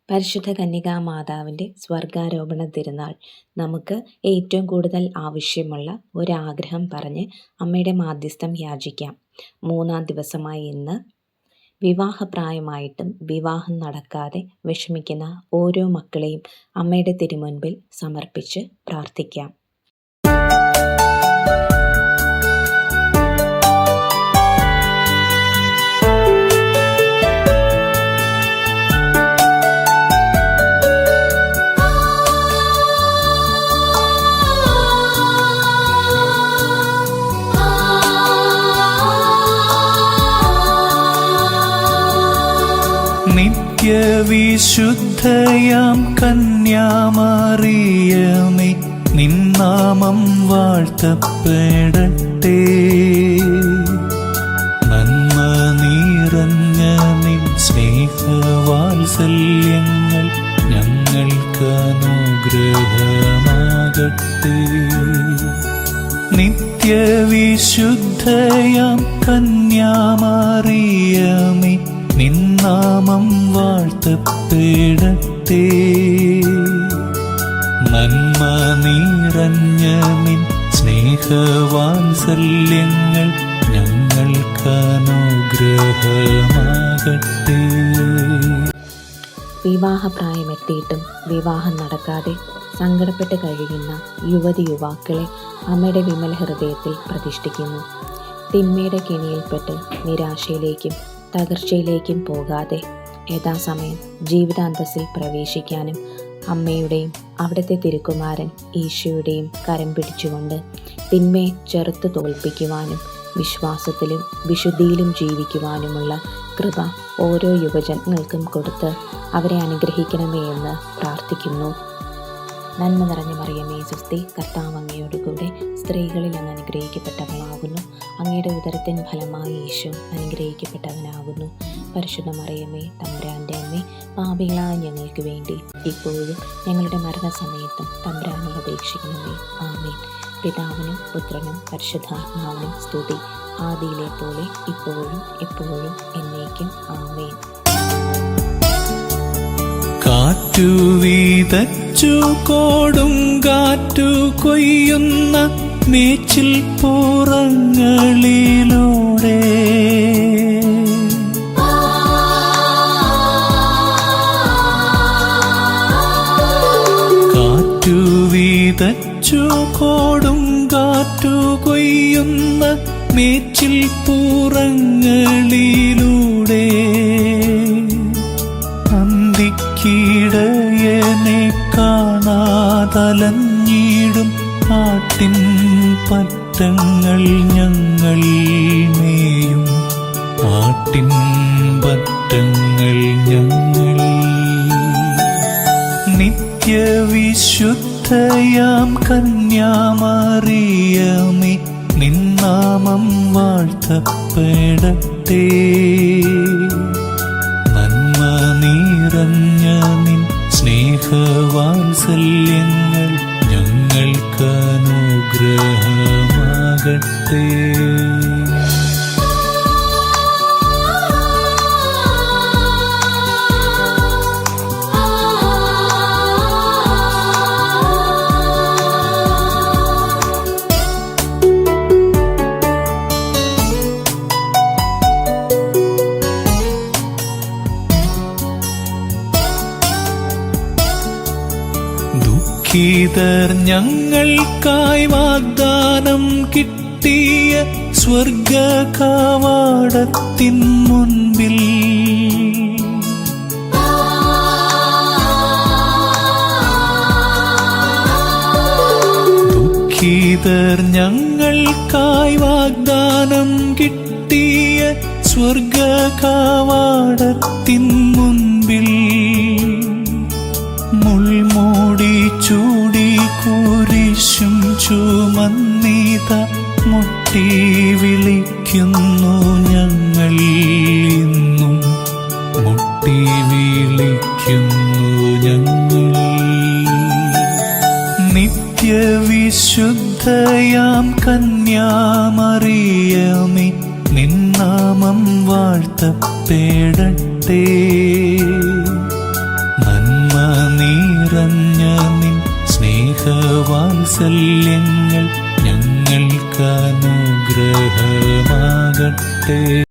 പരിശുദ്ധ കന്യകാ മാതാവിൻ്റെ സ്വർഗാരോപണ തിരുനാൾ. നമുക്ക് ഏറ്റവും കൂടുതൽ ആവശ്യമുള്ള ഒരാഗ്രഹം പറഞ്ഞ് അമ്മയുടെ മാധ്യസ്ഥം യാചിക്കാം. 3-ാം ദിവസമായ ഇന്ന് വിവാഹപ്രായമായിട്ടും വിവാഹം നടക്കാതെ വിഷമിക്കുന്ന ഓരോ മക്കളെയും അമ്മയുടെ തിരുമുൻപിൽ സമർപ്പിച്ച് പ്രാർത്ഥിക്കാം. നിത്യവിശുദ്ധയാം കന്യാമറിയമേ, നിന്നാമം വാഴ്ത്തപ്പെടട്ടെ. നന്മ നിറഞ്ഞ നിൻ സ്നേഹവാത്സല്യങ്ങൾ ഞങ്ങൾക്ക് അനുഗ്രഹമാകട്ടെ. നിത്യവിശുദ്ധയാം കന്യാമറിയമേ, നിന്നാമം വാഴ്ത്തപ്പെടട്ടെ. നന്മ നിറഞ്ഞ നിൻ സ്നേഹവാത്സല്യങ്ങൾ ഞങ്ങൾക്ക് അനുഗ്രഹമാകട്ടെ. വിവാഹപ്രായമെത്തിയിട്ടും വിവാഹം നടക്കാതെ സങ്കടപ്പെട്ട് കഴിയുന്ന യുവതി യുവാക്കളെ അമ്മയുടെ വിമല ഹൃദയത്തിൽ പ്രതിഷ്ഠിക്കുന്നു. തിന്മയുടെ കെണിയിൽപ്പെട്ട് നിരാശയിലേക്കും തകർച്ചയിലേക്കും പോകാതെ യഥാസമയം ജീവിതാന്തസ്സിൽ പ്രവേശിക്കാനും അമ്മയുടെയും അവിടുത്തെ തിരുക്കുമാരൻ ഈശോയുടെയും കരം പിടിച്ചുകൊണ്ട് തിന്മയെ ചെറുത്ത് തോൽപ്പിക്കുവാനും വിശ്വാസത്തിലും വിശുദ്ധിയിലും ജീവിക്കുവാനുമുള്ള കൃപ ഓരോ യുവജനങ്ങൾക്കും കൊടുത്ത് അവരെ അനുഗ്രഹിക്കണമേ എന്ന് പ്രാർത്ഥിക്കുന്നു. നന്മ നിറഞ്ഞ മറിയമേ സ്വസ്തി, കർത്താവ് അങ്ങയോട് കൂടെ സ്ത്രീകളിൽ അങ്ങ് അനുഗ്രഹിക്കപ്പെട്ടവളാകുന്നു. അങ്ങയുടെ ഉദരത്തിൻ ഫലമായി ഈശോ അനുഗ്രഹിക്കപ്പെട്ടവനാകുന്നു. പരിശുദ്ധ മറിയമേ തമ്പുരാൻ്റെ അമ്മേ, പാപികളായ ഞങ്ങൾക്ക് വേണ്ടി ഇപ്പോഴും ഞങ്ങളുടെ മരണസമയത്തും തമ്പുരാനോട് അപേക്ഷിക്കണമേ. ആമേൻ. പിതാവിനും പുത്രനും പരിശുദ്ധാത്മാവിനും സ്തുതി, ആദിയിലെ പോലെ ഇപ്പോഴും എപ്പോഴും എന്നേക്കും. ആമേൻ. കാറ്റു വീതച്ചു കോടും കാറ്റു കൊയ്യുന്ന മേച്ചിൽ പുറങ്ങളിലൂടെ കാറ്റു വീതച്ചു കോടും കാറ്റു കൊയ്യുന്ന മേച്ചിൽ പുറങ്ങളിലൂടെ അന്തിക്കിടയനെ കാണാതലഞ്ഞിടും ആട്ടിൻ പറ്റങ്ങൾ ഞങ്ങൾ മേയും ആട്ടിൻ പറ്റങ്ങൾ ഞങ്ങൾ. നിത്യവിശുദ്ധയാം കന്യാമറിയമേ, നിന്നാമം വാഴ്ത്തപ്പെടട്ടെ. നന്മ നിറഞ്ഞ നിൻ സ്നേഹവാത്സല്യങ്ങൾ ഞങ്ങൾക്ക് അനുഗ്രഹമാകട്ടെ. ദുഃഖിതർ ഞങ്ങൾക്കായി വാഗ്ദാനം കിട്ടിയ സ്വർഗ കവാടത്തിൻ മുൻപിൽ ദുഃഖിതർ ഞങ്ങൾക്കായി വാഗ്ദാനം കിട്ടിയ സ്വർഗ കവാടത്തിൻ മുൻപിൽ മുൾമൂടി ചൂടി കുരിശും ചുമന്നിത മുട്ടി വിളിക്കുന്നു ഞങ്ങൾ ഇന്നും മുട്ടി വിളിക്കുന്നു ഞങ്ങൾ. നിത്യവിശുദ്ധയാം കന്യാമറിയമേ, നിന്നാമം വാഴ്ത്തപ്പെടട്ടെ. നന്മ വാത്സല്യങ്ങൾ ഞങ്ങൾക്കനുഗ്രഹമാകട്ടെ.